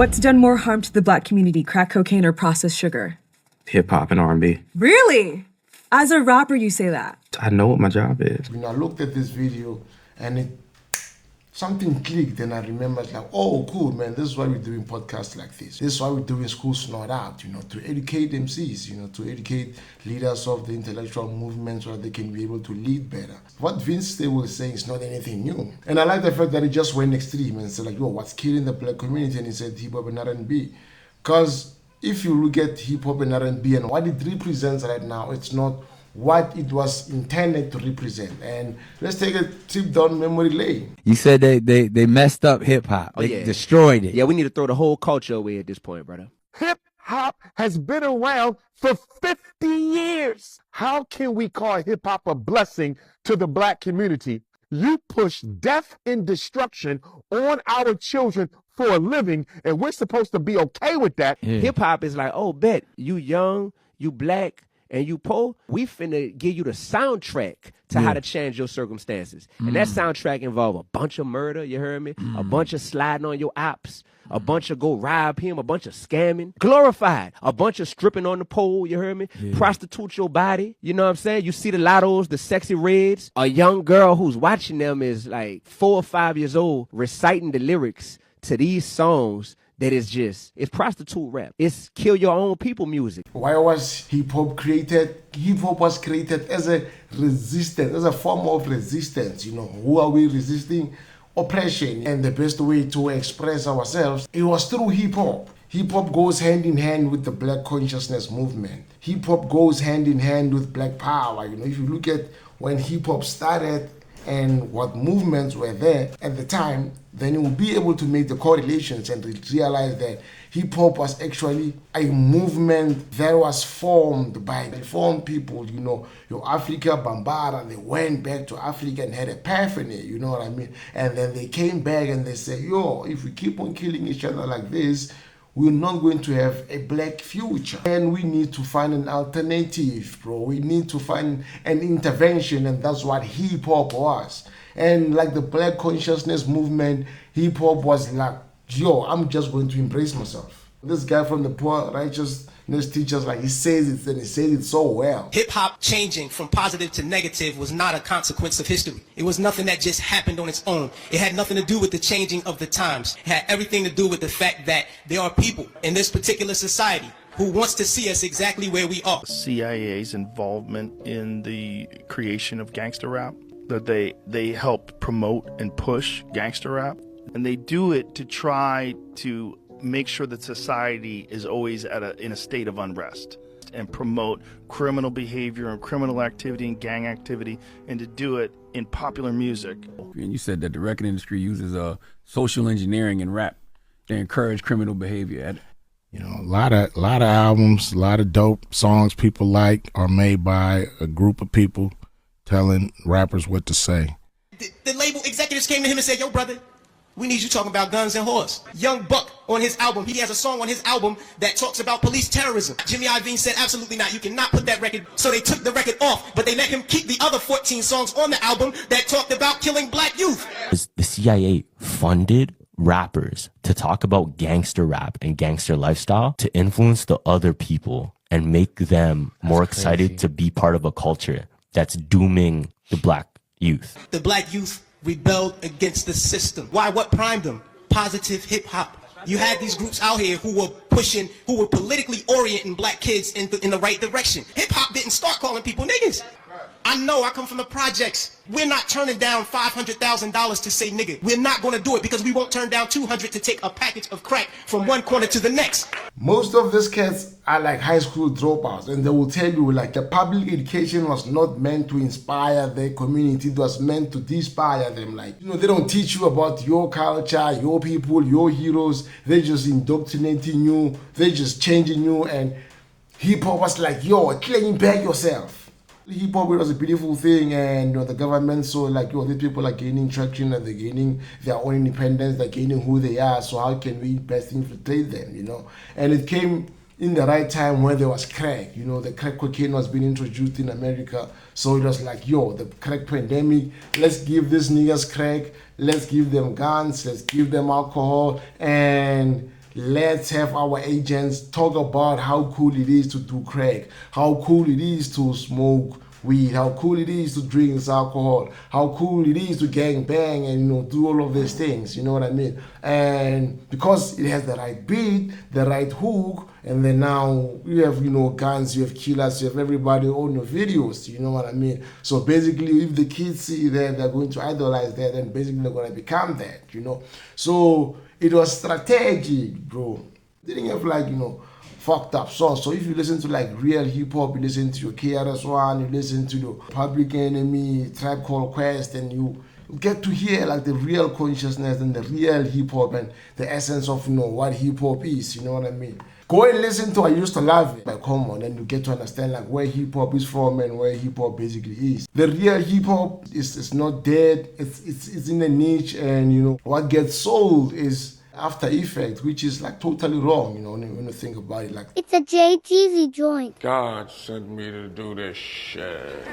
What's done more harm to the black community, crack cocaine or processed sugar? Hip hop and R&B. Really? As a rapper, you say that? I know what my job is. I looked at this video and something clicked, and I remembered like, oh, cool, man, this is why we're doing podcasts like this. This is why we're doing Schools Not Out, to educate MCs, to educate leaders of the intellectual movement so that they can be able to lead better. What Vince they was saying is not anything new. And I like the fact that he just went extreme and said like, yo, what's killing the black community? And he said hip hop and R&B. Because if you look at hip hop and R&B and what it represents right now, it's not what it was intended to represent. And let's take a trip down memory lane. You said they messed up hip hop. They destroyed it. Yeah, we need to throw the whole culture away at this point, brother. Hip hop has been around for 50 years. How can we call hip hop a blessing to the black community? You push death and destruction on our children for a living, and we're supposed to be okay with that. Yeah. Hip hop is like, oh, bet you young, you black, and you poor, we finna give you the soundtrack to how to change your circumstances. And that soundtrack involve a bunch of murder, you heard me? A bunch of sliding on your ops, a bunch of go rob him, a bunch of scamming. Glorified, a bunch of stripping on the pole, you heard me? Prostitute your body, you know what I'm saying? You see the lottos, the sexy reds. A young girl who's watching them is like 4 or 5 years old, reciting the lyrics to these songs. That is it's prostitute rap. It's kill your own people music. Why was hip hop created? Hip hop was created as a resistance, as a form of resistance. Who are we resisting? Oppression. And the best way to express ourselves, it was through hip hop. Hip hop goes hand in hand with the black consciousness movement. Hip hop goes hand in hand with black power. If you look at when hip hop started and what movements were there at the time, then you will be able to make the correlations and realize that hip-hop was actually a movement that was formed by reformed people, your Africa Bambara. They went back to Africa and had a epiphany, you know what I mean? And then they came back and they said, yo, if we keep on killing each other like this, we're not going to have a black future. And we need to find an alternative, bro. We need to find an intervention, and that's what hip-hop was. And like the black consciousness movement, hip-hop was like, yo, I'm just going to embrace myself. This guy from the Poor Righteousness Teachers, like he says it, and he says it so well. Hip-hop changing from positive to negative was not a consequence of history. It was nothing that just happened on its own. It had nothing to do with the changing of the times. It had everything to do with the fact that there are people in this particular society who wants to see us exactly where we are. CIA's involvement in the creation of gangster rap, that they help promote and push gangster rap, and they do it to try to make sure that society is always in a state of unrest and promote criminal behavior and criminal activity and gang activity, and to do it in popular music. And you said that the record industry uses social engineering in rap to encourage criminal behavior. A lot of albums, a lot of dope songs people like are made by a group of people telling rappers what to say. The label executives came to him and said, yo, brother, we need you talking about guns and whores. Young Buck on his album, he has a song on his album that talks about police terrorism. Jimmy Iovine said, absolutely not, you cannot put that record. So they took the record off, but they let him keep the other 14 songs on the album that talked about killing black youth. The CIA funded rappers to talk about gangster rap and gangster lifestyle to influence the other people and make them more excited to be part of a culture that's dooming the black youth. The black youth rebelled against the system. Why? What primed them? Positive hip hop. You had these groups out here who were politically orienting black kids in the right direction. Hip hop didn't start calling people niggas. I know, I come from the projects. We're not turning down $500,000 to say nigga. We're not going to do it because we won't turn down $200 to take a package of crack from one corner to the next. Most of these kids are like high school dropouts, and they will tell you like the public education was not meant to inspire their community. It was meant to inspire them. Like, they don't teach you about your culture, your people, your heroes. They're just indoctrinating you. They're just changing you. And hip hop was like, yo, claim back yourself. Hip hop was a beautiful thing, and the government saw like, these people are gaining traction and they're gaining their own independence, they're gaining who they are, so how can we best infiltrate them, And it came in the right time when there was crack, the crack cocaine was being introduced in America, so it was like, the crack pandemic, let's give these niggas crack, let's give them guns, let's give them alcohol, and let's have our agents talk about how cool it is to do crack, how cool it is to smoke weed, how cool it is to drink alcohol, how cool it is to gang bang and do all of these things, you know what I mean? And because it has the right beat, the right hook, and then now you have guns, you have killers, you have everybody on your videos, you know what I mean? So basically, if the kids see that, they're going to idolize that, and basically they're going to become that, So it was strategic, bro. Didn't have fucked up songs. So if you listen to real hip hop, you listen to your KRS-One, you listen to the Public Enemy, Tribe Called Quest, and you get to hear the real consciousness and the real hip hop and the essence of what hip hop is. You know what I mean? Go and listen to I Used to Love It by Common, and you get to understand where hip hop is from and where hip hop basically is. The real hip hop is not dead. It's in a niche, and what gets sold is After Effects, which is totally wrong, when you think about it. It's a JTZ joint. God sent me to do this shit.